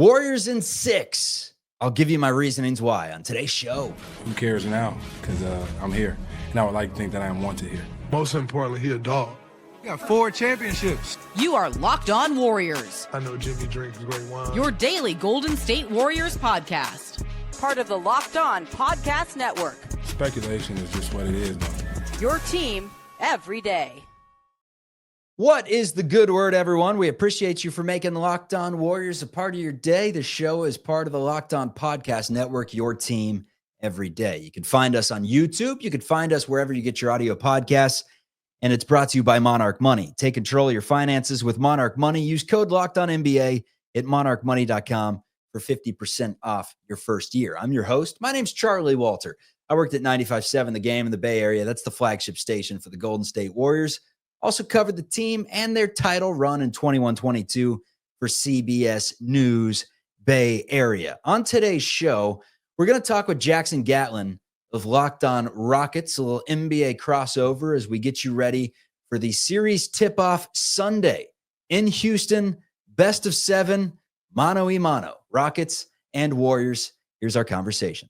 Warriors in 6. I'll give you my reasonings why on today's show. Who cares now? Because I'm here, and I would like to think that I am wanted here. Most importantly, he a dog. We got 4 championships. You are Locked On Warriors. I know Jimmy drinks great wine. Your daily Golden State Warriors podcast. Part of the Locked On Podcast Network. Speculation is just what it is, though. Your team every day. What is the good word, everyone? We appreciate you for making the Locked On Warriors a part of your day. The show is part of the Locked On Podcast Network, your team every day. You can find us on YouTube. You can find us wherever you get your audio podcasts. And it's brought to you by Monarch Money. Take control of your finances with Monarch Money. Use code LOCKEDONNBA at monarchmoney.com for 50% off your first year. I'm your host. My name's Charlie Walter. I worked at 95.7 The Game in the Bay Area. That's the flagship station for the Golden State Warriors. Also covered the team and their title run in 21-22 for CBS News Bay Area. On today's show, we're going to talk with Jackson Gatlin of Locked On Rockets, a little NBA crossover as we get you ready for the series tip-off Sunday in Houston. Best of 7, mano-a-mano, Rockets and Warriors. Here's our conversation.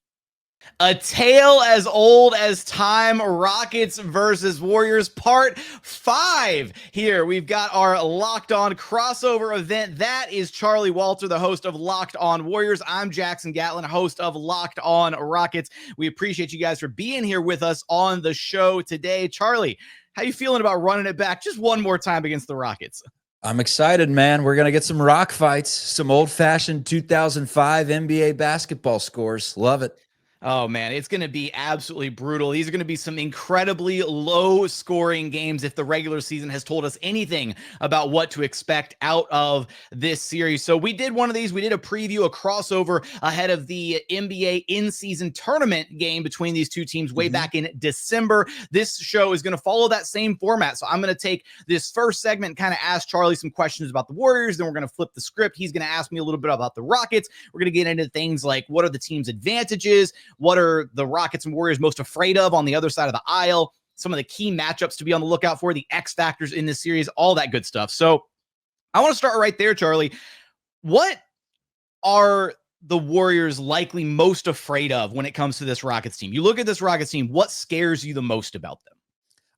A tale as old as time, Rockets versus Warriors, part 5. Here, we've got our Locked On crossover event. That is Charlie Walter, the host of Locked On Warriors. I'm Jackson Gatlin, host of Locked On Rockets. We appreciate you guys for being here with us on the show today. Charlie, how you feeling about running it back just one more time against the Rockets? I'm excited, man. We're going to get some rock fights, some old-fashioned 2005 NBA basketball scores. Love it. Oh, man, it's going to be absolutely brutal. These are going to be some incredibly low-scoring games if the regular season has told us anything about what to expect out of this series. So we did one of these. We did a preview, a crossover ahead of the NBA in-season tournament game between these two teams way back in December. This show is going to follow that same format. So I'm going to take this first segment and kind of ask Charlie some questions about the Warriors. Then we're going to flip the script. He's going to ask me a little bit about the Rockets. We're going to get into things like what are the team's advantages? What are the Rockets and Warriors most afraid of on the other side of the aisle? Some of the key matchups to be on the lookout for, the X factors in this series, all that good stuff. So I want to start right there, Charlie. What are the Warriors likely most afraid of when it comes to this Rockets team? You look at this Rockets team, what scares you the most about them?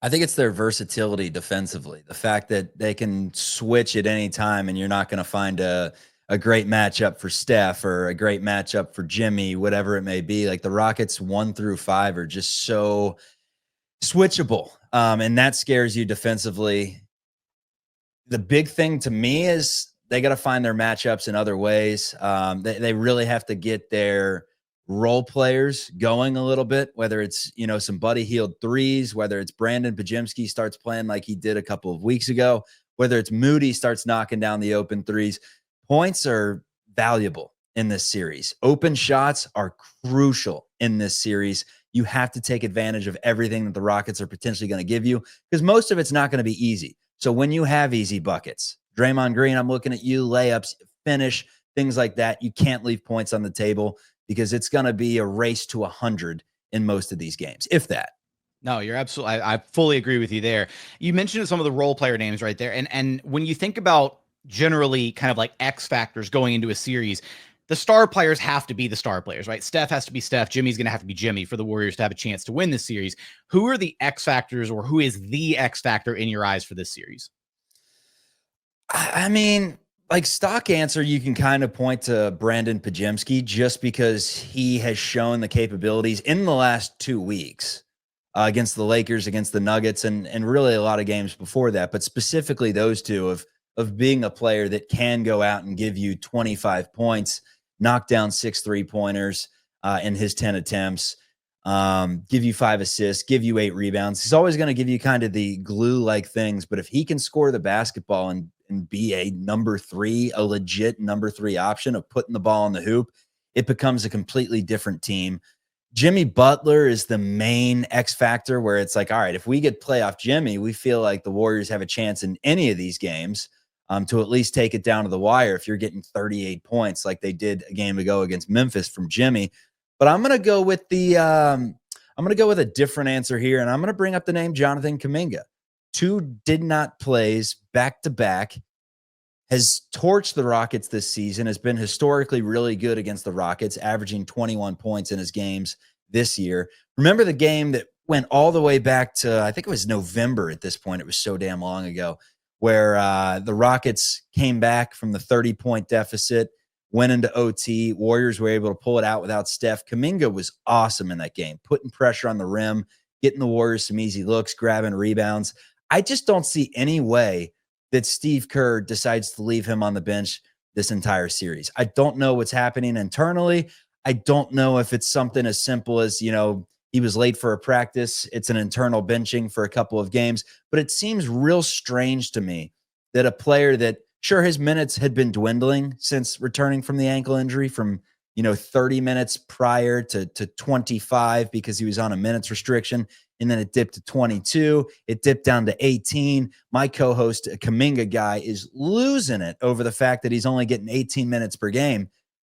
I think it's their versatility defensively. The fact that they can switch at any time and you're not going to find a great matchup for Steph or a great matchup for Jimmy, whatever it may be. Like the Rockets 1 through 5 are just so switchable. And that scares you defensively. The big thing to me is they got to find their matchups in other ways. They really have to get their role players going a little bit, whether it's, some Buddy Hield threes, whether it's Brandon Pajemski starts playing like he did a couple of weeks ago, whether it's Moody starts knocking down the open threes. Points are valuable in this series. Open shots are crucial in this series. You have to take advantage of everything that the Rockets are potentially going to give you because most of it's not going to be easy. So when you have easy buckets, Draymond Green, I'm looking at you, layups, finish, things like that, you can't leave points on the table because it's going to be a race to 100 in most of these games, if that. No, you're absolutely, I fully agree with you there. You mentioned some of the role player names right there. And when you think about generally kind of like X factors going into a series, the star players have to be the star players, right? Steph has to be Steph. Jimmy's going to have to be Jimmy for the Warriors to have a chance to win this series. Who are the X factors, or who is the X factor in your eyes for this series? I mean, like stock answer, you can kind of point to Brandon Pajemski just because he has shown the capabilities in the last 2 weeks against the Lakers, against the Nuggets, and really a lot of games before that, but specifically those two of being a player that can go out and give you 25 points, knock down 6 3-pointers in his 10 attempts, give you 5 assists, give you 8 rebounds. He's always going to give you kind of the glue-like things, but if he can score the basketball and be a number 3, a legit number 3 option of putting the ball in the hoop, it becomes a completely different team. Jimmy Butler is the main X factor where it's like, all right, if we get playoff Jimmy, we feel like the Warriors have a chance in any of these games to at least take it down to the wire if you're getting 38 points like they did a game ago against Memphis from Jimmy. But I'm going to go with a different answer here, and I'm going to bring up the name Jonathan Kuminga. 2 did not plays back-to-back has torched the Rockets this season, has been historically really good against the Rockets, averaging 21 points in his games this year. Remember the game that went all the way back to, I think it was November at this point. It was so damn long ago, where the Rockets came back from the 30-point deficit, went into OT. Warriors were able to pull it out without Steph. Kuminga was awesome in that game, putting pressure on the rim, getting the Warriors some easy looks, grabbing rebounds. I just don't see any way that Steve Kerr decides to leave him on the bench this entire series. I don't know what's happening internally. I don't know if it's something as simple as, he was late for a practice. It's an internal benching for a couple of games, but it seems real strange to me that a player that, sure, his minutes had been dwindling since returning from the ankle injury from, 30 minutes prior to 25 because he was on a minutes restriction. And then it dipped to 22. It dipped down to 18. My co-host, a Kuminga guy, is losing it over the fact that he's only getting 18 minutes per game.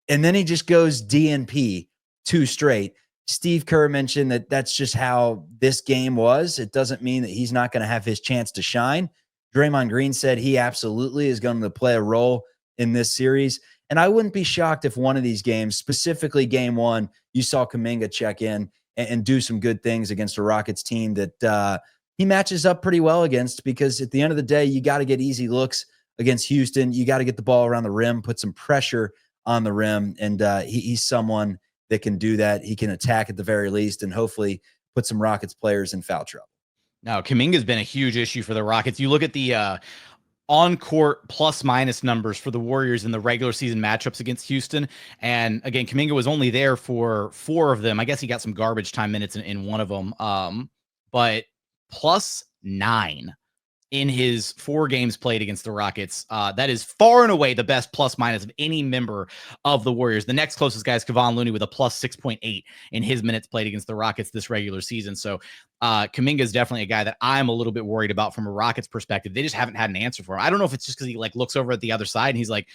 And then he just goes DNP 2 straight. Steve Kerr mentioned that that's just how this game was. It doesn't mean that he's not going to have his chance to shine. Draymond Green said he absolutely is going to play a role in this series. And I wouldn't be shocked if one of these games, specifically game 1, you saw Kuminga check in and do some good things against a Rockets team that he matches up pretty well against, because at the end of the day, you got to get easy looks against Houston. You got to get the ball around the rim, put some pressure on the rim. And he's someone that can do that. He can attack at the very least and hopefully put some Rockets players in foul trouble. Now, Kuminga's been a huge issue for the Rockets. You look at the on-court plus-minus numbers for the Warriors in the regular season matchups against Houston. And again, Kuminga was only there for 4 of them. I guess he got some garbage time minutes in one of them. But +9 in his 4 games played against the Rockets. That is far and away the best plus-minus of any member of the Warriors. The next closest guy is Kevon Looney with a +6.8 in his minutes played against the Rockets this regular season. So Kuminga is definitely a guy that I'm a little bit worried about from a Rockets perspective. They just haven't had an answer for him. I don't know if it's just because he looks over at the other side and he's like,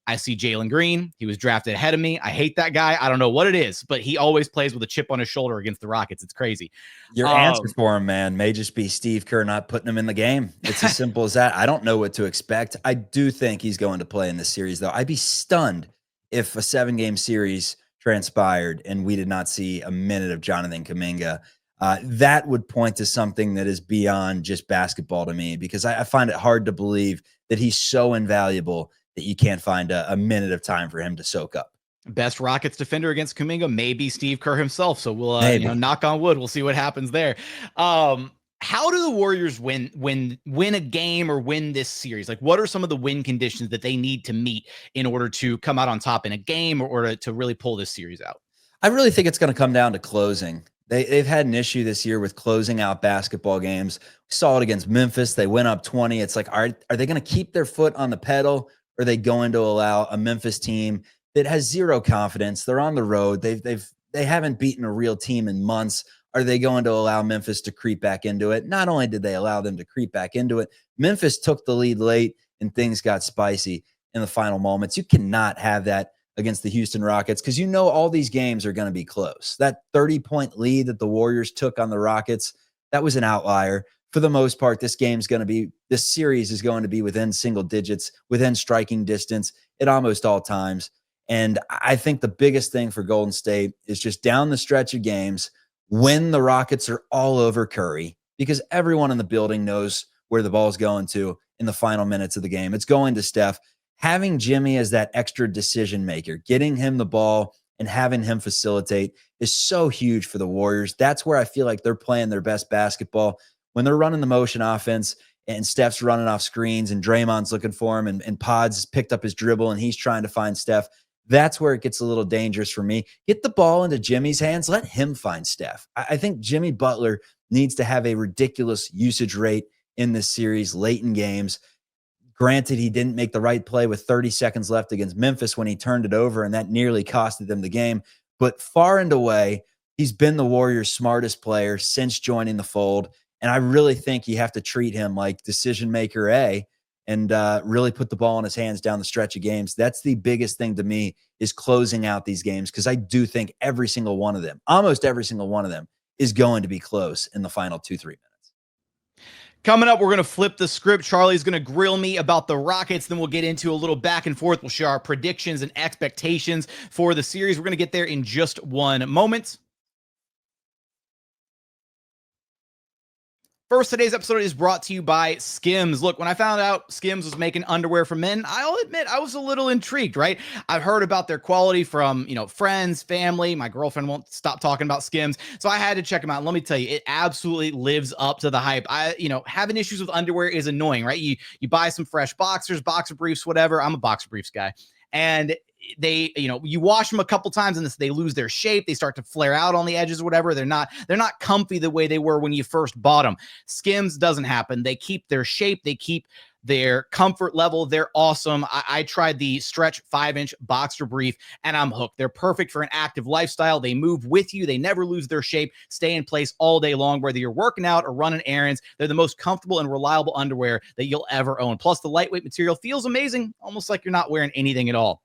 I see Jalen Green. He was drafted ahead of me. I hate that guy. I don't know what it is, but he always plays with a chip on his shoulder against the Rockets. It's crazy. Your answer for him, man, may just be Steve Kerr not putting him in the game. It's as simple as that. I don't know what to expect. I do think he's going to play in this series, though. I'd be stunned if a 7-game series transpired and we did not see a minute of Jonathan Kuminga. That would point to something that is beyond just basketball to me, because I find it hard to believe that he's so invaluable that you can't find a minute of time for him to soak up. Best Rockets defender against Kuminga, maybe Steve Kerr himself. So we'll knock on wood. We'll see what happens there. How do the Warriors win a game or win this series? Like, what are some of the win conditions that they need to meet in order to come out on top in a game or to really pull this series out? I really think it's going to come down to closing. They've had an issue this year with closing out basketball games. We saw it against Memphis. They went up 20. It's like, are they going to keep their foot on the pedal? Or are they going to allow a Memphis team that has zero confidence? They're on the road. They haven't beaten a real team in months. Are they going to allow Memphis to creep back into it? Not only did they allow them to creep back into it, Memphis took the lead late and things got spicy in the final moments. You cannot have that against the Houston Rockets, because all these games are going to be close. That 30-point lead that the Warriors took on the Rockets, that was an outlier. For the most part, this series is going to be within single digits, within striking distance at almost all times. And I think the biggest thing for Golden State is just down the stretch of games when the Rockets are all over Curry, because everyone in the building knows where the ball's going to in the final minutes of the game. It's going to Steph. Having Jimmy as that extra decision maker, getting him the ball and having him facilitate is so huge for the Warriors. That's where I feel like they're playing their best basketball. When they're running the motion offense and Steph's running off screens and Draymond's looking for him and Pods has picked up his dribble and he's trying to find Steph, that's where it gets a little dangerous for me. Get the ball into Jimmy's hands. Let him find Steph. I think Jimmy Butler needs to have a ridiculous usage rate in this series late in games. Granted, he didn't make the right play with 30 seconds left against Memphis when he turned it over, and that nearly costed them the game. But far and away, he's been the Warriors' smartest player since joining the fold. And I really think you have to treat him like decision maker A and really put the ball in his hands down the stretch of games. That's the biggest thing to me, is closing out these games, because I do think every single one of them, almost every single one of them, is going to be close in the final 2-3 minutes. Coming up, we're going to flip the script. Charlie's going to grill me about the Rockets. Then we'll get into a little back and forth. We'll share our predictions and expectations for the series. We're going to get there in just one moment. First, today's episode is brought to you by SKIMS. Look, when I found out SKIMS was making underwear for men, I'll admit I was a little intrigued, right? I've heard about their quality from, friends, family. My girlfriend won't stop talking about SKIMS, so I had to check them out. And let me tell you, it absolutely lives up to the hype. Having issues with underwear is annoying, right? You buy some fresh boxers, boxer briefs, whatever. I'm a boxer briefs guy. And they, you wash them a couple times and they lose their shape. They start to flare out on the edges or whatever. They're not comfy the way they were when you first bought them. SKIMS doesn't happen. They keep their shape. They keep their comfort level. They're awesome. I tried the stretch 5-inch boxer brief and I'm hooked. They're perfect for an active lifestyle. They move with you. They never lose their shape, stay in place all day long, whether you're working out or running errands. They're the most comfortable and reliable underwear that you'll ever own. Plus the lightweight material feels amazing, almost like you're not wearing anything at all.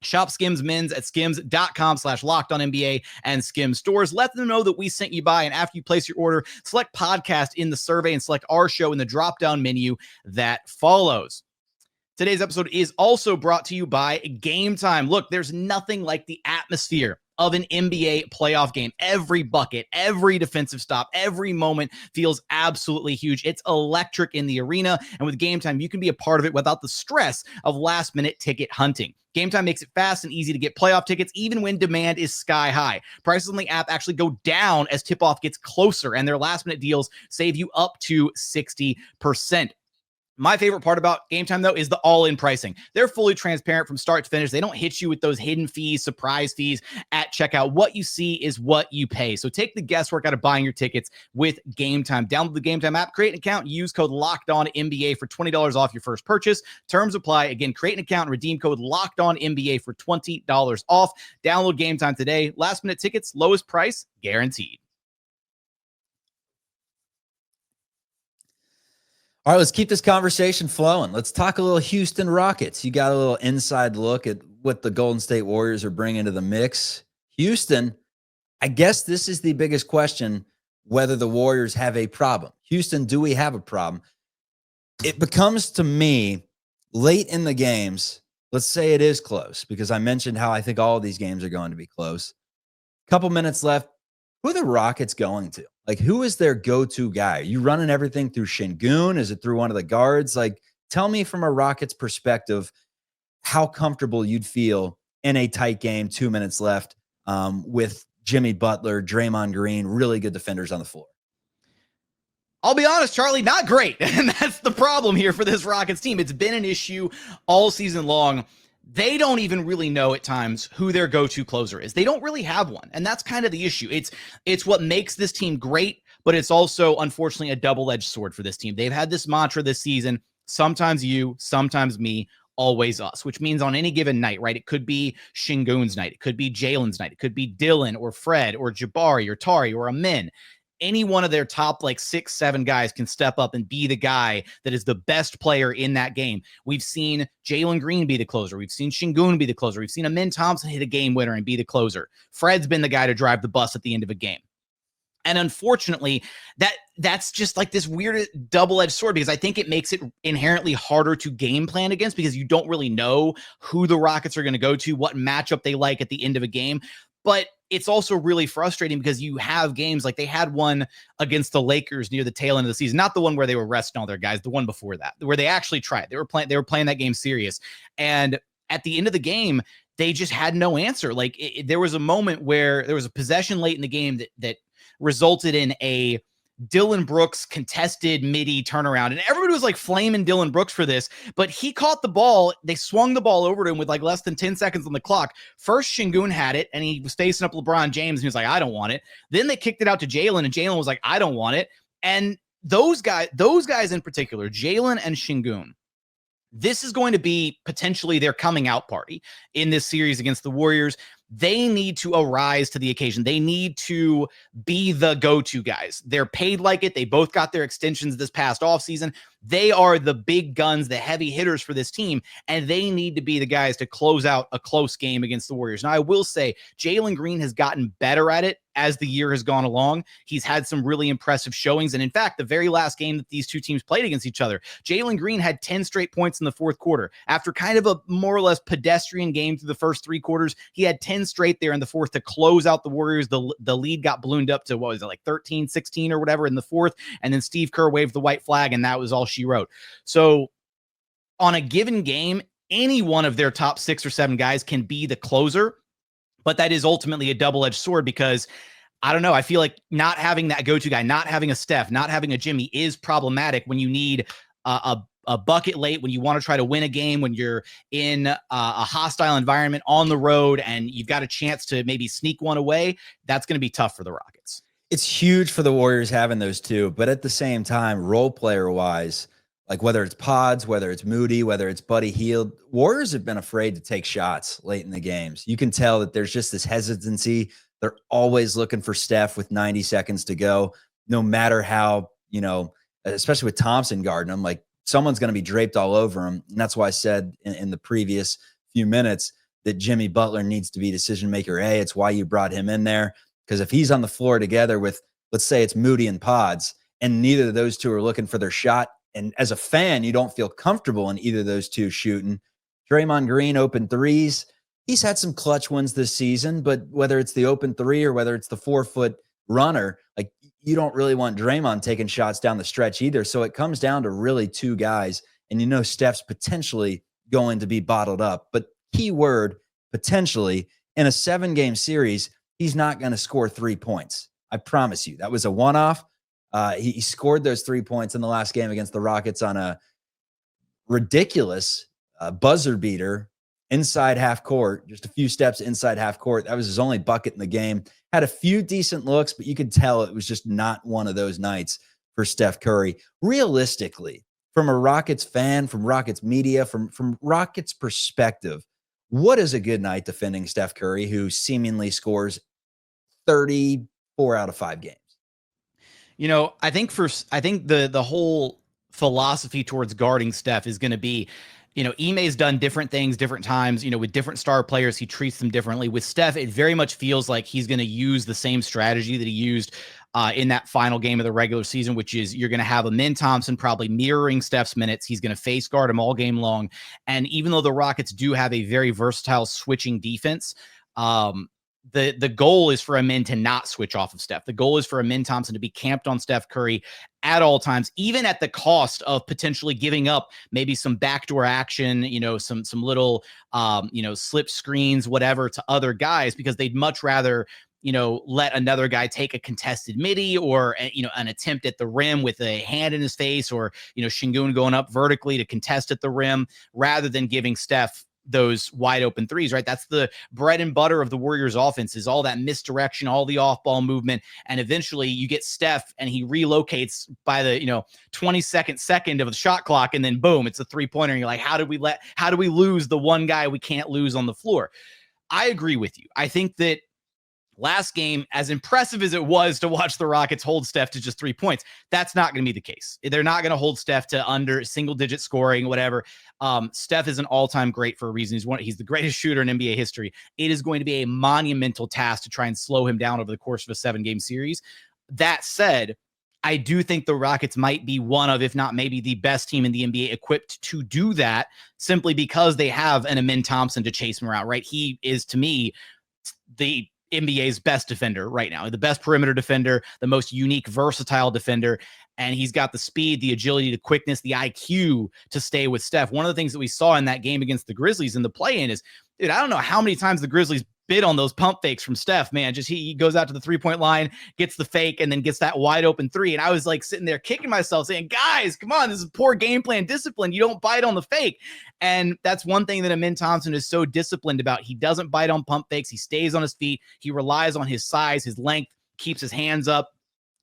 Shop SKIMS Mens at skims.com/lockedonnba and SKIMS stores. Let them know that we sent you by. And after you place your order, select podcast in the survey and select our show in the drop-down menu that follows. Today's episode is also brought to you by Game Time. Look, there's nothing like the atmosphere of an NBA playoff game. Every bucket, every defensive stop, every moment feels absolutely huge. It's electric in the arena. And with Game Time, you can be a part of it without the stress of last-minute ticket hunting. Game Time makes it fast and easy to get playoff tickets, even when demand is sky high. Prices on the app actually go down as tip-off gets closer, and their last-minute deals save you up to 60%. My favorite part about Game Time, though, is the all-in pricing. They're fully transparent from start to finish. They don't hit you with those hidden fees, surprise fees at checkout. What you see is what you pay. So take the guesswork out of buying your tickets with Game Time. Download the Game Time app, create an account, use code LOCKEDONNBA for $20 off your first purchase. Terms apply. Again, create an account and redeem code LOCKEDONNBA for $20 off. Download Game Time today. Last-minute tickets, lowest price, guaranteed. All right, let's keep this conversation flowing. Let's talk a little Houston Rockets. You got a little inside look at what the Golden State Warriors are bringing to the mix. Houston, I guess this is the biggest question, whether the Warriors have a problem. Houston, do we have a problem? It becomes, to me, late in the games, let's say it is close, because I mentioned how I think all of these games are going to be close. Couple minutes left. Who are the Rockets going to? Like, who is their go-to guy? Are you running everything through Şengün? Is it through one of the guards? Like, tell me from a Rockets perspective how comfortable you'd feel in a tight game, 2 minutes left, with Jimmy Butler, Draymond Green, really good defenders on the floor. I'll be honest, Charlie, not great. And that's the problem here for this Rockets team. It's been an issue all season long. They don't even really know at times who their go-to closer is. They don't really have one. And that's kind of the issue. It's what makes this team great, but it's also, unfortunately, a double-edged sword for this team. They've had this mantra this season, sometimes you, sometimes me, always us, which means on any given night, right? It could be Şengün's night. It could be Jalen's night. It could be Dylan or Fred or Jabari or Tari or Amin. Any one of their top 6, 7 guys can step up and be the guy that is the best player in that game. We've seen Jalen Green be the closer. We've seen Şengün be the closer. We've seen Amin Thompson hit a game winner and be the closer. Fred's been the guy to drive the bus at the end of a game. And unfortunately, that's just like this weird double-edged sword, because I think it makes it inherently harder to game plan against, because you don't really know who the Rockets are going to go to, what matchup they like at the end of a game. But it's also really frustrating because you have games like they had one against the Lakers near the tail end of the season, not the one where they were resting all their guys, the one before that, where they actually tried. They were playing that game serious. And at the end of the game, they just had no answer. There was a moment where there was a possession late in the game that resulted in a Dylan Brooks contested midi turnaround. And everybody was flaming Dylan Brooks for this, but he caught the ball. They swung the ball over to him with less than 10 seconds on the clock. First, Şengün had it, and he was facing up LeBron James, and he was like, I don't want it. Then they kicked it out to Jalen, and Jalen was like, I don't want it. And those guys in particular, Jalen and Şengün, this is going to be potentially their coming out party in this series against the Warriors. They need to arise to the occasion. They need to be the go-to guys. They're paid like it. They both got their extensions this past offseason. They are the big guns, the heavy hitters for this team, and they need to be the guys to close out a close game against the Warriors. Now, I will say Jalen Green has gotten better at it as the year has gone along, he's had some really impressive showings. And in fact, the very last game that these two teams played against each other, Jalen Green had 10 straight points in the fourth quarter. After kind of a more or less pedestrian game through the first three quarters, he had 10 straight there in the fourth to close out the Warriors. The lead got ballooned up to, what was it, like 13, 16 or whatever in the fourth. And then Steve Kerr waved the white flag, and that was all she wrote. So on a given game, any one of their top 6 or 7 guys can be the closer. But that is ultimately a double-edged sword because, I don't know, I feel like not having that go-to guy, not having a Steph, not having a Jimmy is problematic when you need a bucket late, when you want to try to win a game, when you're in a hostile environment on the road and you've got a chance to maybe sneak one away. That's going to be tough for the Rockets. It's huge for the Warriors having those two, but at the same time, role player-wise, like whether it's Pods, whether it's Moody, whether it's Buddy Hield, Warriors have been afraid to take shots late in the games. You can tell that there's just this hesitancy. They're always looking for Steph with 90 seconds to go, no matter how, especially with Thompson guarding him, like someone's going to be draped all over him. And that's why I said in the previous few minutes that Jimmy Butler needs to be decision maker A. It's why you brought him in there, because if he's on the floor together with, let's say it's Moody and Pods, and neither of those two are looking for their shot, and as a fan, you don't feel comfortable in either of those two shooting. Draymond Green, open threes. He's had some clutch ones this season, but whether it's the open three or whether it's the 4-foot runner, like you don't really want Draymond taking shots down the stretch either. So it comes down to really two guys. And Steph's potentially going to be bottled up. But key word, potentially, in a 7-game series, he's not going to score 3 points. I promise you. That was a one-off. He scored those 3 points in the last game against the Rockets on a ridiculous buzzer beater inside half court, just a few steps inside half court. That was his only bucket in the game. Had a few decent looks, but you could tell it was just not one of those nights for Steph Curry. Realistically, from a Rockets fan, from Rockets media, from Rockets perspective, what is a good night defending Steph Curry, who seemingly scores 34 out of 5 games? I think the whole philosophy towards guarding Steph is going to be, Ime's done different things, different times, with different star players. He treats them differently. With Steph, it very much feels like he's going to use the same strategy that he used in that final game of the regular season, which is you're going to have Amin Thompson probably mirroring Steph's minutes. He's going to face guard him all game long. And even though the Rockets do have a very versatile switching defense, the goal is for Amin to not switch off of Steph. The goal is for Amin Thompson to be camped on Steph Curry at all times, even at the cost of potentially giving up maybe some backdoor action, some little, slip screens, whatever, to other guys, because they'd much rather, let another guy take a contested midi or, an attempt at the rim with a hand in his face, or, Şengün going up vertically to contest at the rim, rather than giving Steph those wide open threes, right? That's the bread and butter of the Warriors offense, is all that misdirection, all the off ball movement. And eventually you get Steph and he relocates by the, 22nd second of the shot clock. And then boom, it's a 3-pointer. And you're like, how do we lose the one guy we can't lose on the floor? I agree with you. I think that last game, as impressive as it was to watch the Rockets hold Steph to just 3 points, that's not going to be the case. They're not going to hold Steph to under single-digit scoring, whatever. Steph is an all-time great for a reason. He's the greatest shooter in NBA history. It is going to be a monumental task to try and slow him down over the course of a 7-game series. That said, I do think the Rockets might be one of, if not maybe the best team in the NBA equipped to do that, simply because they have an Amin Thompson to chase him around, right? He is, to me, the NBA's best defender right now, the best perimeter defender, the most unique, versatile defender. And he's got the speed, the agility, the quickness, the IQ to stay with Steph. One of the things that we saw in that game against the Grizzlies in the play-in is, dude, I don't know how many times the Grizzlies bid on those pump fakes from Steph, man. Just he goes out to the 3-point line, gets the fake, and then gets that wide open 3. And I was like sitting there kicking myself saying, guys, come on, this is poor game plan discipline. You don't bite on the fake. And that's one thing that Amin Thompson is so disciplined about. He doesn't bite on pump fakes. He stays on his feet. He relies on his size, his length, keeps his hands up.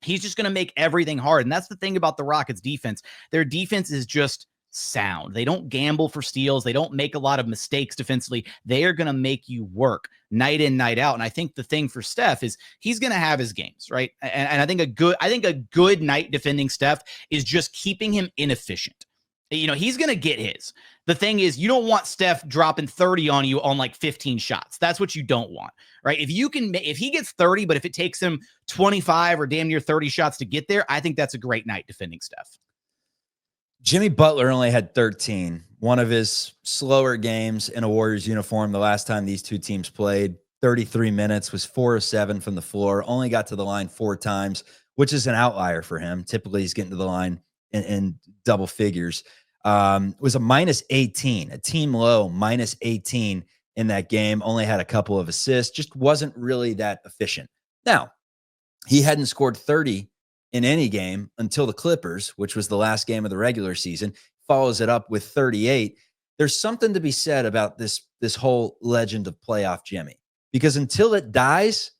He's just going to make everything hard. And that's the thing about the Rockets defense. Their defense is just sound. They don't gamble for steals. They don't make a lot of mistakes defensively. They are going to make you work night in, night out. And I think the thing for Steph is he's going to have his games, right? And I think a good night defending Steph is just keeping him inefficient. He's going to get his. The thing is, you don't want Steph dropping 30 on you on like 15 shots. That's what you don't want, right? If he gets 30, but if it takes him 25 or damn near 30 shots to get there, I think that's a great night defending Steph. Jimmy Butler only had 13. One of his slower games in a Warriors uniform the last time these two teams played. 33 minutes, was 4 of 7 from the floor, only got to the line 4 times, which is an outlier for him. Typically, he's getting to the line in double figures. Was a minus 18, a team low, minus 18 in that game. Only had a couple of assists, just wasn't really that efficient. Now, he hadn't scored 30 in any game until the Clippers, which was the last game of the regular season. Follows it up with 38. There's something to be said about this whole legend of playoff Jimmy, because until it dies,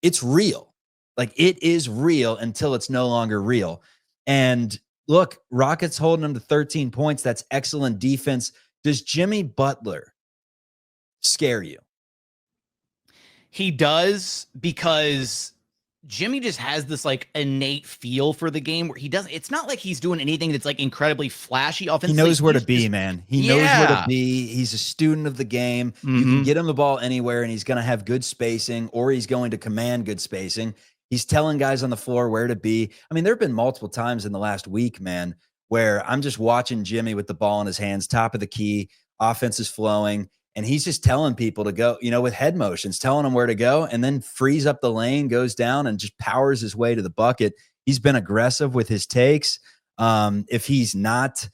it's real. Like, it is real until it's no longer real. And look, Rockets holding him to 13 points. That's excellent defense. Does Jimmy Butler scare you? He does, because Jimmy just has this like innate feel for the game where it's not like he's doing anything that's like incredibly flashy offensively. He knows where to be, man. He knows where to be. He's a student of the game. Mm-hmm. You can get him the ball anywhere and he's going to have good spacing, or he's going to command good spacing. He's telling guys on the floor where to be. I mean, there have been multiple times in the last week, man, where I'm just watching Jimmy with the ball in his hands, top of the key, offense is flowing, and he's just telling people to go, with head motions, telling them where to go, and then frees up the lane, goes down, and just powers his way to the bucket. He's been aggressive with his takes. If he's not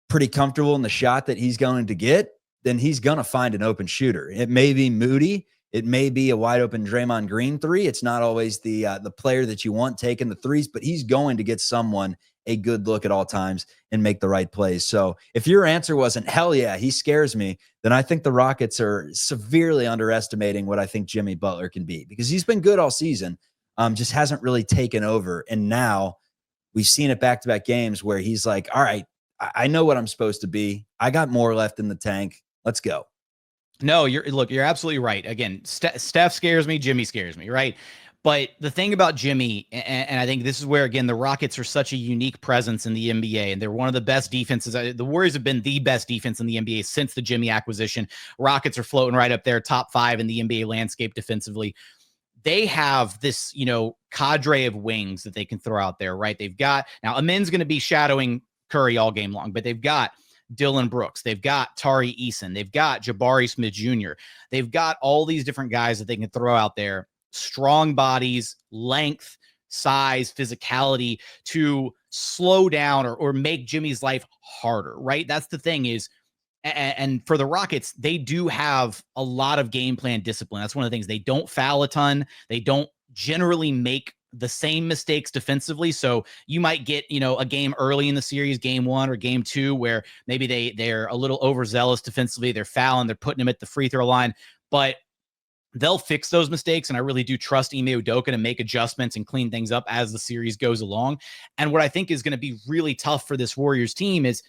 pretty comfortable in the shot that he's going to get, then he's going to find an open shooter. It may be Moody. It may be a wide open Draymond Green three. It's not always the player that you want taking the threes, but he's going to get someone a good look at all times and make the right plays. So if your answer wasn't, hell yeah, he scares me, then I think the Rockets are severely underestimating what I think Jimmy Butler can be, because he's been good all season, just hasn't really taken over. And now we've seen it back-to-back games where he's like, all right, I know what I'm supposed to be. I got more left in the tank. Let's go. No, you're absolutely right. Again, Steph scares me. Jimmy scares me, right? But the thing about Jimmy, and I think this is where, again, the Rockets are such a unique presence in the NBA, and they're one of the best defenses. The Warriors have been the best defense in the NBA since the Jimmy acquisition. Rockets are floating right up there, top 5 in the NBA landscape defensively. They have this, cadre of wings that they can throw out there, right? They've got, now Amin's going to be shadowing Curry all game long, but they've got Dylan Brooks, they've got Tari Eason, they've got Jabari Smith Jr., they've got all these different guys that they can throw out there. Strong bodies, length, size, physicality to slow down or make Jimmy's life harder, right? That's the thing is, and for the Rockets, they do have a lot of game plan discipline. That's one of the things. They don't foul a ton. They don't generally make the same mistakes defensively. So you might get, a game early in the series, game 1 or game 2, where maybe they're a little overzealous defensively. They're fouling, they're putting them at the free throw line, but they'll fix those mistakes. And I really do trust Ime Udoka to make adjustments and clean things up as the series goes along. And what I think is going to be really tough for this Warriors team is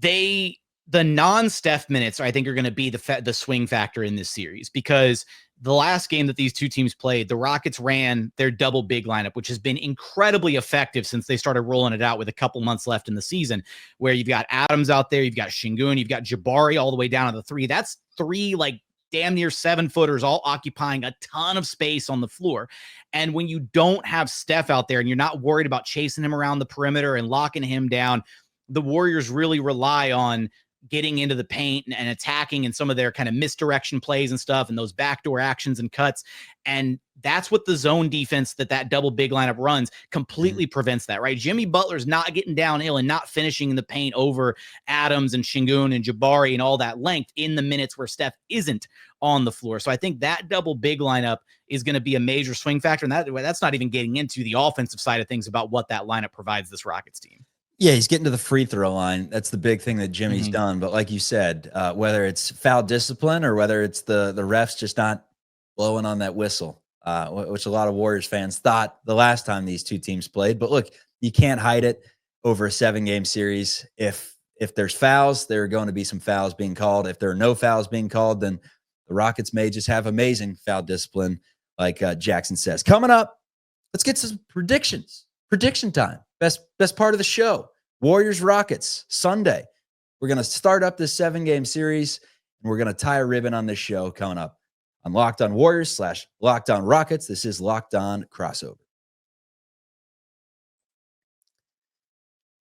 the non-Steph minutes, I think, are going to be the swing factor in this series, because the last game that these two teams played, the Rockets ran their double big lineup, which has been incredibly effective since they started rolling it out with a couple months left in the season, where you've got Adams out there, you've got Şengün, you've got Jabari all the way down to the 3. That's 3 like damn near 7-footers all occupying a ton of space on the floor. And when you don't have Steph out there and you're not worried about chasing him around the perimeter and locking him down, the Warriors really rely on getting into the paint and attacking and some of their kind of misdirection plays and stuff and those backdoor actions and cuts. And that's what the zone defense that double big lineup runs completely prevents that, right? Jimmy Butler's not getting downhill and not finishing in the paint over Adams and Şengün and Jabari and all that length in the minutes where Steph isn't on the floor. So I think that double big lineup is going to be a major swing factor. And that's not even getting into the offensive side of things about what that lineup provides this Rockets team. Yeah, he's getting to the free throw line. That's the big thing that Jimmy's done. But like you said, whether it's foul discipline or whether it's the refs just not blowing on that whistle, which a lot of Warriors fans thought the last time these two teams played. But look, you can't hide it over a 7-game series. If there's fouls, there are going to be some fouls being called. If there are no fouls being called, then the Rockets may just have amazing foul discipline, like Jackson says. Coming up, let's get some predictions. Prediction time. Best part of the show. Warriors Rockets Sunday. We're going to start up this 7-game series, and we're going to tie a ribbon on this show coming up on Locked On Warriors / Locked On Rockets. This is Locked On Crossover.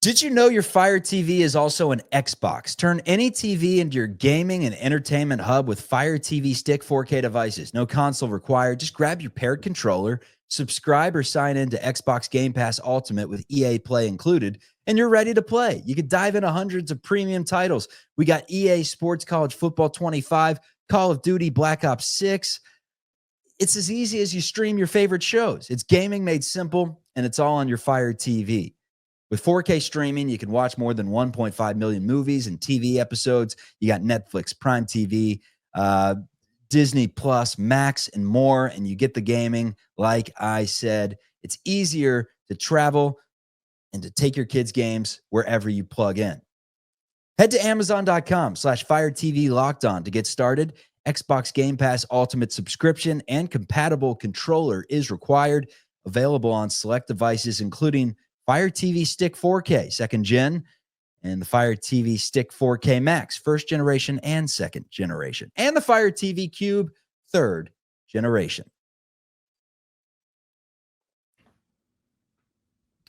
Did you know your Fire TV is also an Xbox? Turn any TV into your gaming and entertainment hub with Fire TV Stick 4K devices. No console required. Just grab your paired controller, subscribe or sign in to Xbox Game Pass Ultimate with EA Play included, and you're ready to play. You could dive into hundreds of premium titles. We got EA Sports College Football 25, Call of Duty Black Ops 6. It's as easy as you stream your favorite shows. It's gaming made simple, and it's all on your Fire TV. With 4K streaming, you can watch more than 1.5 million movies and TV episodes. You got Netflix, Prime TV, Disney Plus, Max, and more, and you get the gaming. Like I said, it's easier to travel and to take your kids' games wherever you plug in. Head to Amazon.com/Fire TV Locked On to get started. Xbox Game Pass Ultimate subscription and compatible controller is required. Available on select devices, including Fire TV Stick 4K, 2nd gen, and the Fire TV Stick 4K Max, 1st generation and 2nd generation, and the Fire TV Cube, 3rd generation.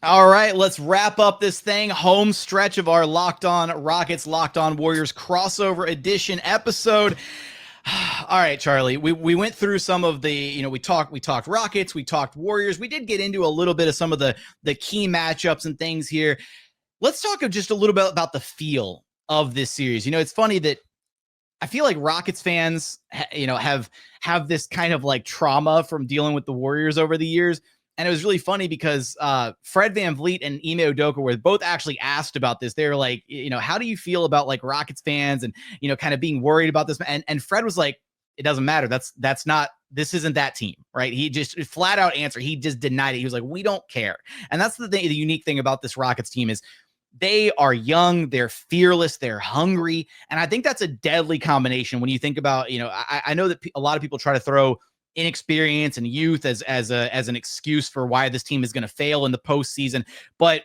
All right, let's wrap up this thing. Home stretch of our Locked On Rockets, Locked On Warriors crossover edition episode. All right, Charlie, we went through some of the, we talked Rockets, we talked Warriors. We did get into a little bit of some of the key matchups and things here. Let's talk just a little bit about the feel of this series. It's funny that I feel like Rockets fans, have this kind of like trauma from dealing with the Warriors over the years. And it was really funny because Fred VanVleet and Ime Udoka were both actually asked about this. They were like, how do you feel about like Rockets fans and, kind of being worried about this? And Fred was like, it doesn't matter. This isn't that team, right? He just flat out answered. He just denied it. He was like, we don't care. And that's the unique thing about this Rockets team is they are young, they're fearless, they're hungry. And I think that's a deadly combination when you think about, I know that a lot of people try to throw inexperience and youth as an excuse for why this team is going to fail in the postseason. But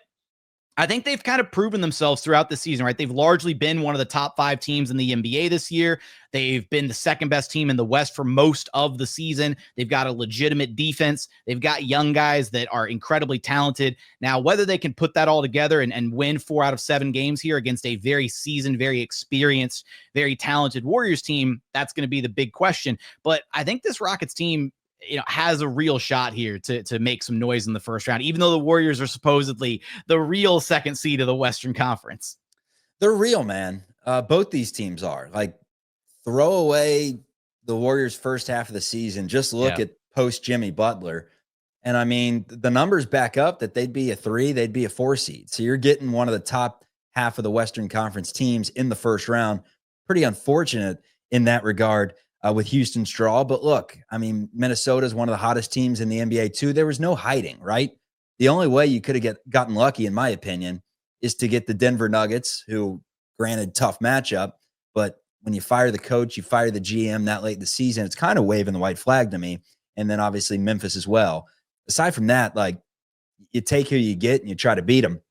I think they've kind of proven themselves throughout the season, right? They've largely been one of the top 5 teams in the NBA this year. They've been the 2nd best team in the West for most of the season. They've got a legitimate defense. They've got young guys that are incredibly talented. Now, whether they can put that all together and win 4 out of 7 games here against a very seasoned, very experienced, very talented Warriors team, that's going to be the big question. But I think this Rockets team, has a real shot here to make some noise in the first round, even though the Warriors are supposedly the real 2nd seed of the Western Conference. They're real, man. Both these teams are. Like, throw away the Warriors' first half of the season. Just look at post Jimmy Butler. And I mean, the numbers back up that they'd be a 3, they'd be a 4 seed. So you're getting one of the top half of the Western Conference teams in the first round. Pretty unfortunate in that regard. With Houston's draw. But look, I mean, Minnesota is one of the hottest teams in the NBA too. There was no hiding, right? The only way you could have gotten lucky, in my opinion, is to get the Denver Nuggets, who, granted, tough matchup, but when you fire the coach, you fire the GM that late in the season, it's kind of waving the white flag to me. And then obviously Memphis as well. Aside from that, like, you take who you get and you try to beat them.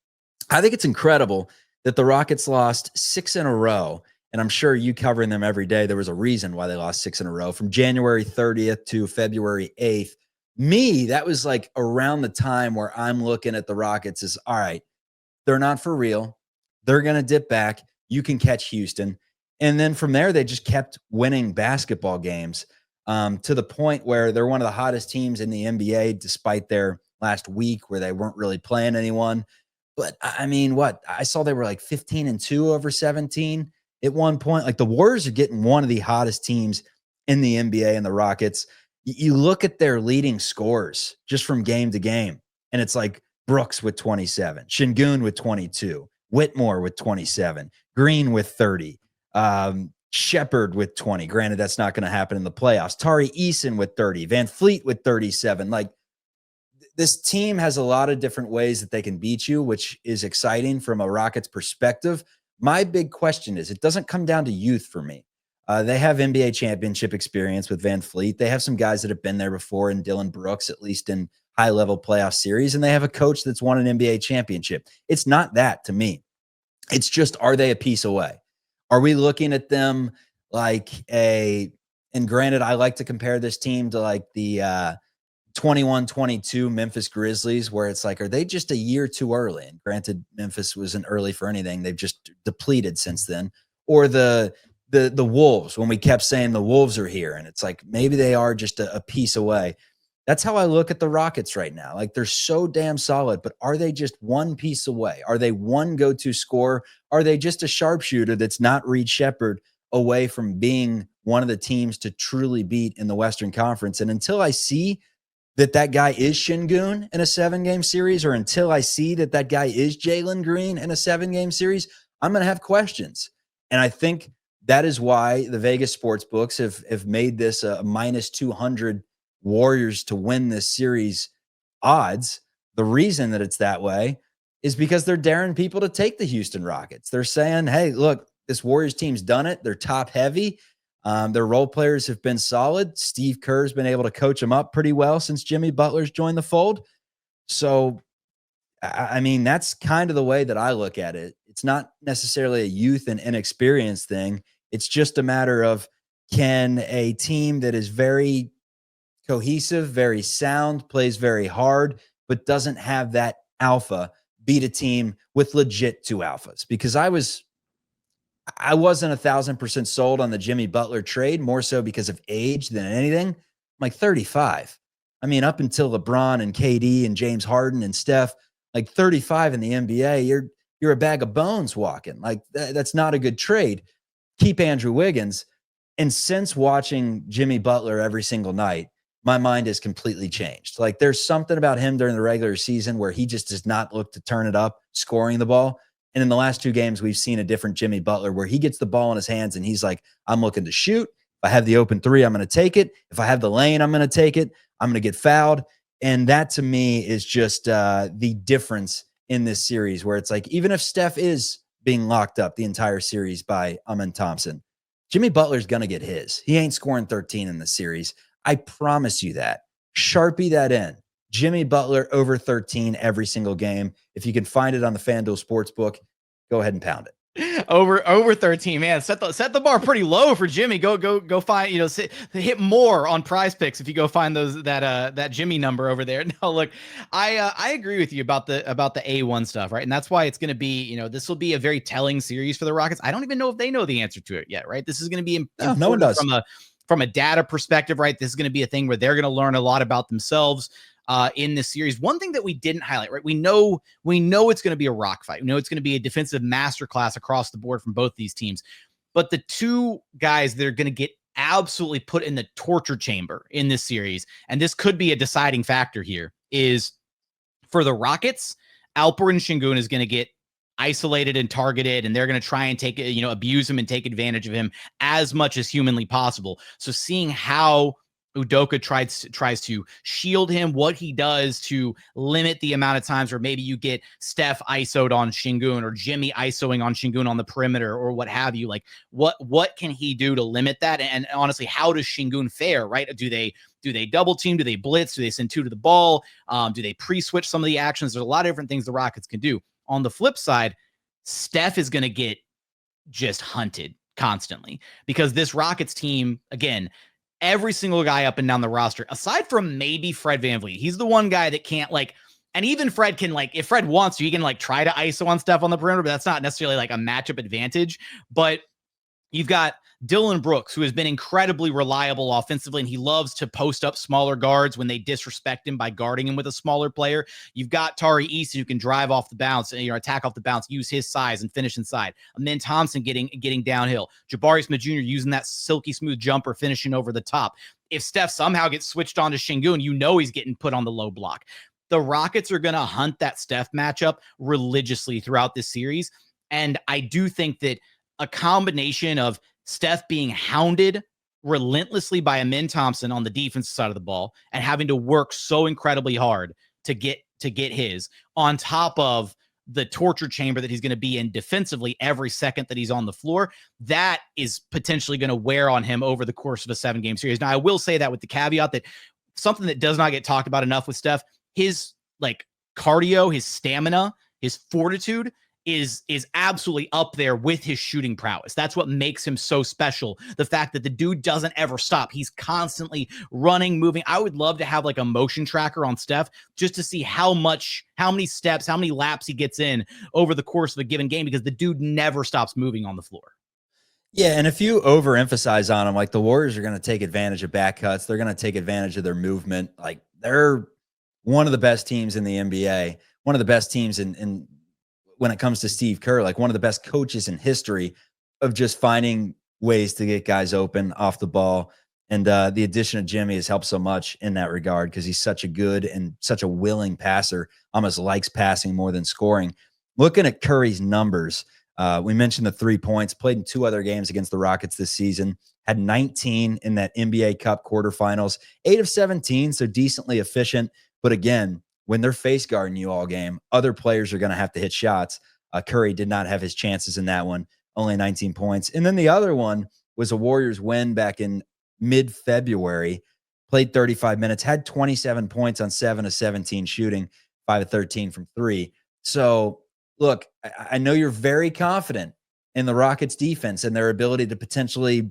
I think it's incredible that the Rockets lost 6 in a row. And I'm sure you covering them every day, there was a reason why they lost 6 in a row from January 30th to February 8th. Me, that was like around the time where I'm looking at the Rockets as, all right, they're not for real. They're going to dip back. You can catch Houston. And then from there, they just kept winning basketball games to the point where they're one of the hottest teams in the NBA, despite their last week where they weren't really playing anyone. But I mean, I saw they were like 15-2 over 17. At one point, like, the Warriors are getting one of the hottest teams in the NBA, and the Rockets. You look at their leading scores just from game to game, and it's like Brooks with 27, Şengün with 22, Whitmore with 27, Green with 30, Shepherd with 20. Granted, that's not going to happen in the playoffs. Tari Eason with 30, Van Fleet with 37. Like, this team has a lot of different ways that they can beat you, which is exciting from a Rockets perspective. My big question is, it doesn't come down to youth for me. They have NBA championship experience with Van Fleet. They have some guys that have been there before, and Dylan Brooks, at least in high-level playoff series, and they have a coach that's won an NBA championship. It's not that to me. It's just, are they a piece away? Are we looking at them like and granted, I like to compare this team to like the 21-22 Memphis Grizzlies, where it's like, are they just a year too early? And granted, Memphis wasn't early for anything. They've just depleted since then. Or the Wolves, when we kept saying the Wolves are here, and it's like, maybe they are just a piece away. That's how I look at the Rockets right now. Like, they're so damn solid, but are they just one piece away? Are they one go-to scorer? Are they just a sharpshooter that's not Reed Shepherd away from being one of the teams to truly beat in the Western Conference? And until I see that guy is Şengün in a 7-game series, or until I see that guy is Jalen Green in a 7-game series, I'm going to have questions. And I think that is why the Vegas sports books have made this a minus 200 Warriors to win this series odds. The reason that it's that way is because they're daring people to take the Houston Rockets. They're saying, hey, look, this Warriors team's done it. They're top heavy. Their role players have been solid. Steve Kerr's been able to coach them up pretty well since Jimmy Butler's joined the fold. So, I mean, that's kind of the way that I look at it. It's not necessarily a youth and inexperience thing. It's just a matter of, can a team that is very cohesive, very sound, plays very hard, but doesn't have that alpha beat a team with legit 2 alphas? Because I wasn't 1,000% sold on the Jimmy Butler trade, more so because of age than anything. I'm like 35. I mean, up until LeBron and KD and James Harden and Steph, like 35 in the NBA, you're a bag of bones walking. Like that's not a good trade. Keep Andrew Wiggins. And since watching Jimmy Butler every single night, my mind has completely changed. Like, there's something about him during the regular season where he just does not look to turn it up scoring the ball. And in the last 2 games, we've seen a different Jimmy Butler where he gets the ball in his hands and he's like, I'm looking to shoot. If I have the open 3, I'm going to take it. If I have the lane, I'm going to take it. I'm going to get fouled. And that to me is just the difference in this series, where it's like, even if Steph is being locked up the entire series by Amen Thompson, Jimmy Butler's going to get his. He ain't scoring 13 in the series. I promise you that. Sharpie that in. Jimmy Butler over 13 every single game. If you can find it on the FanDuel Sportsbook, go ahead and pound it. Over 13, man. Set the bar pretty low for Jimmy. Go find, hit more on Prize Picks if you go find that Jimmy number over there. No, look, I agree with you about the A1 stuff, right? And that's why it's going to be, this will be a very telling series for the Rockets. I don't even know if they know the answer to it yet, right? This is going to be no one does. From a data perspective, right? This is going to be a thing where they're going to learn a lot about themselves in this series. One thing that we didn't highlight, right? We know it's going to be a rock fight. We know it's going to be a defensive masterclass across the board from both these teams. But the 2 guys that are going to get absolutely put in the torture chamber in this series, and this could be a deciding factor here, is for the Rockets, Alperen Şengün is going to get isolated and targeted, and they're going to try and abuse him and take advantage of him as much as humanly possible. So seeing how Udoka tries to shield him, what he does to limit the amount of times where maybe you get Steph ISO'd on Şengün, or Jimmy ISOing on Şengün on the perimeter, or what have you. Like, what can he do to limit that? And honestly, how does Şengün fare, right? Do they double team? Do they blitz? Do they send 2 to the ball? Do they pre-switch some of the actions? There's a lot of different things the Rockets can do. On the flip side, Steph is going to get just hunted constantly, because this Rockets team, again, every single guy up and down the roster, aside from maybe Fred VanVleet, he's the one guy that can't, and even Fred can, if Fred wants to, he can try to ISO on Steph on the perimeter, but that's not necessarily a matchup advantage. But you've got Dillon Brooks, who has been incredibly reliable offensively, and he loves to post up smaller guards when they disrespect him by guarding him with a smaller player. You've got Tari Eason, who can drive off the bounce, attack off the bounce, use his size and finish inside. Amen Thompson getting downhill. Jabari Smith Jr. using that silky smooth jumper, finishing over the top. If Steph somehow gets switched on to Şengün, he's getting put on the low block. The Rockets are going to hunt that Steph matchup religiously throughout this series. And I do think that a combination of Steph being hounded relentlessly by Amen Thompson on the defensive side of the ball and having to work so incredibly hard to get his, on top of the torture chamber that he's going to be in defensively every second that he's on the floor, that is potentially going to wear on him over the course of a 7-game series. Now, I will say that with the caveat that something that does not get talked about enough with Steph, his like cardio, his stamina, his fortitude is absolutely up there with his shooting prowess. That's what makes him so special. The fact that the dude doesn't ever stop. He's constantly running, moving. I would love to have like a motion tracker on Steph just to see how many steps, how many laps he gets in over the course of a given game, because the dude never stops moving on the floor. Yeah, and if you overemphasize on them, like the Warriors are going to take advantage of back cuts. They're going to take advantage of their movement. Like they're one of the best teams in the NBA, one of the best teams in when it comes to Steve Kerr, like one of the best coaches in history of just finding ways to get guys open off the ball. And the addition of Jimmy has helped so much in that regard because he's such a good and such a willing passer, almost likes passing more than scoring. Looking at Curry's numbers, we mentioned the 3 points, played in 2 other games against the Rockets this season, had 19 in that NBA Cup quarterfinals, 8 of 17, so decently efficient. But again, when they're face guarding you all game, other players are going to have to hit shots. Curry did not have his chances in that one, only 19 points. And then the other one was a Warriors win back in mid-February, played 35 minutes, had 27 points on 7 of 17 shooting, 5 of 13 from 3. So look, I know you're very confident in the Rockets defense and their ability to potentially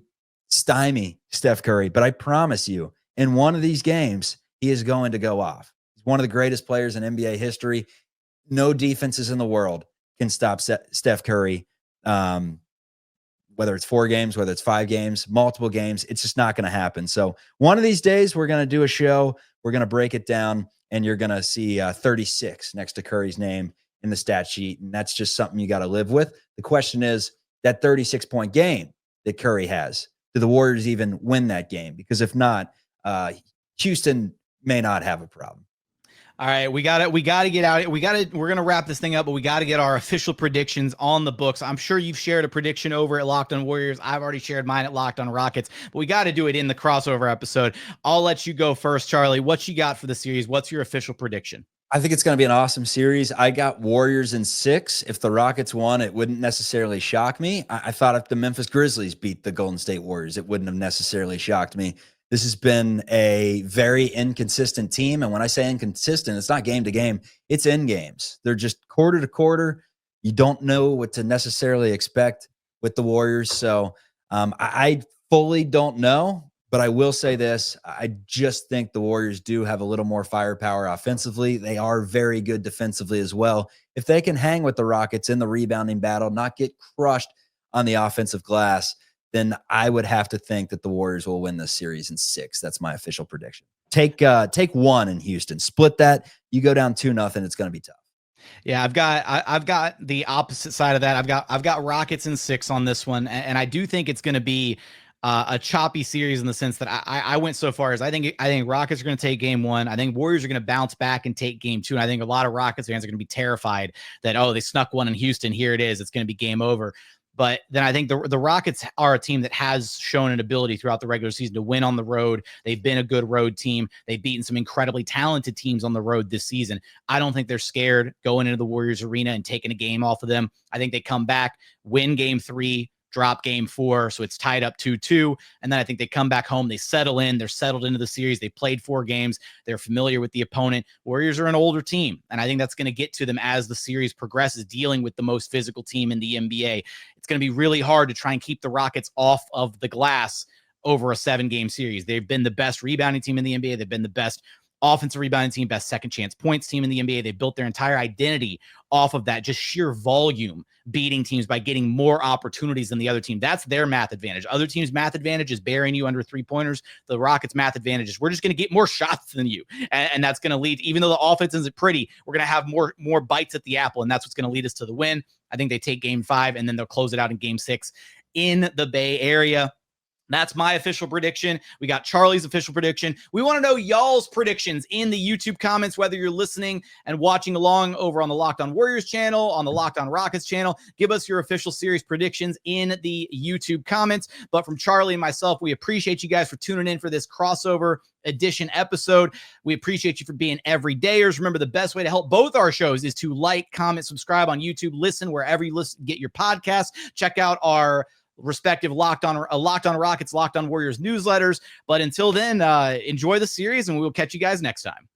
stymie Steph Curry, but I promise you, in one of these games, he is going to go off. He's one of the greatest players in NBA history. No defenses in the world can stop Steph Curry, whether it's 4 games, whether it's 5 games, multiple games. It's just not going to happen. So one of these days, we're going to do a show. We're going to break it down, and you're going to see 36 next to Curry's name in the stat sheet, and that's just something you got to live with. The question is, that 36-point game that Curry has, do the Warriors even win that game? Because if not, Houston may not have a problem. All right, we got to get out. We're going to wrap this thing up, but we got to get our official predictions on the books. I'm sure you've shared a prediction over at Locked on Warriors. I've already shared mine at Locked on Rockets, but we got to do it in the crossover episode. I'll let you go first, Charlie. What you got for the series? What's your official prediction? I think it's going to be an awesome series. I got Warriors in 6. If the Rockets won, it wouldn't necessarily shock me. I thought if the Memphis Grizzlies beat the Golden State Warriors, it wouldn't have necessarily shocked me. This has been a very inconsistent team. And when I say inconsistent, it's not game to game. It's in games. They're just quarter to quarter. You don't know what to necessarily expect with the Warriors. So I fully don't know. But I will say this, I just think the Warriors do have a little more firepower offensively. They are very good defensively as well. If they can hang with the Rockets in the rebounding battle, not get crushed on the offensive glass, then I would have to think that the Warriors will win this series in 6. That's my official prediction. Take 1 in Houston. Split that. You go down 2-0, it's going to be tough. Yeah, I've got the opposite side of that. I've got Rockets in 6 on this one, and I do think it's going to be a choppy series in the sense that I went so far as I think Rockets are going to take game 1. I think Warriors are going to bounce back and take game 2. And I think a lot of Rockets fans are going to be terrified that, oh, they snuck one in Houston. Here it is. It's going to be game over. But then I think the Rockets are a team that has shown an ability throughout the regular season to win on the road. They've been a good road team. They've beaten some incredibly talented teams on the road this season. I don't think they're scared going into the Warriors arena and taking a game off of them. I think they come back, win game 3, drop game 4, so it's tied up 2-2, and then I think they come back home, they settle in, they're settled into the series, they played 4 games, they're familiar with the opponent. Warriors are an older team, and I think that's going to get to them as the series progresses, dealing with the most physical team in the NBA. It's going to be really hard to try and keep the Rockets off of the glass over a 7-game series. They've been the best rebounding team in the NBA, they've been the best offensive rebounding team, best second chance points team in the NBA. They built their entire identity off of that, just sheer volume, beating teams by getting more opportunities than the other team. That's their math advantage. Other teams' math advantage is burying you under 3-pointers. The Rockets' math advantage is we're just going to get more shots than you. And that's going to lead, even though the offense isn't pretty, we're going to have more bites at the apple. And that's what's going to lead us to the win. I think they take game 5 and then they'll close it out in game 6 in the Bay Area. That's my official prediction. We got Charlie's official prediction. We want to know y'all's predictions in the YouTube comments, whether you're listening and watching along over on the Locked on Warriors channel, on the Locked on Rockets channel. Give us your official series predictions in the YouTube comments. But from Charlie and myself, we appreciate you guys for tuning in for this crossover edition episode. We appreciate you for being everydayers. Remember, the best way to help both our shows is to like, comment, subscribe on YouTube, listen wherever you get your podcasts. Check out our respective Locked on Rockets, Locked on Warriors newsletters. But until then, enjoy the series, and we will catch you guys next time.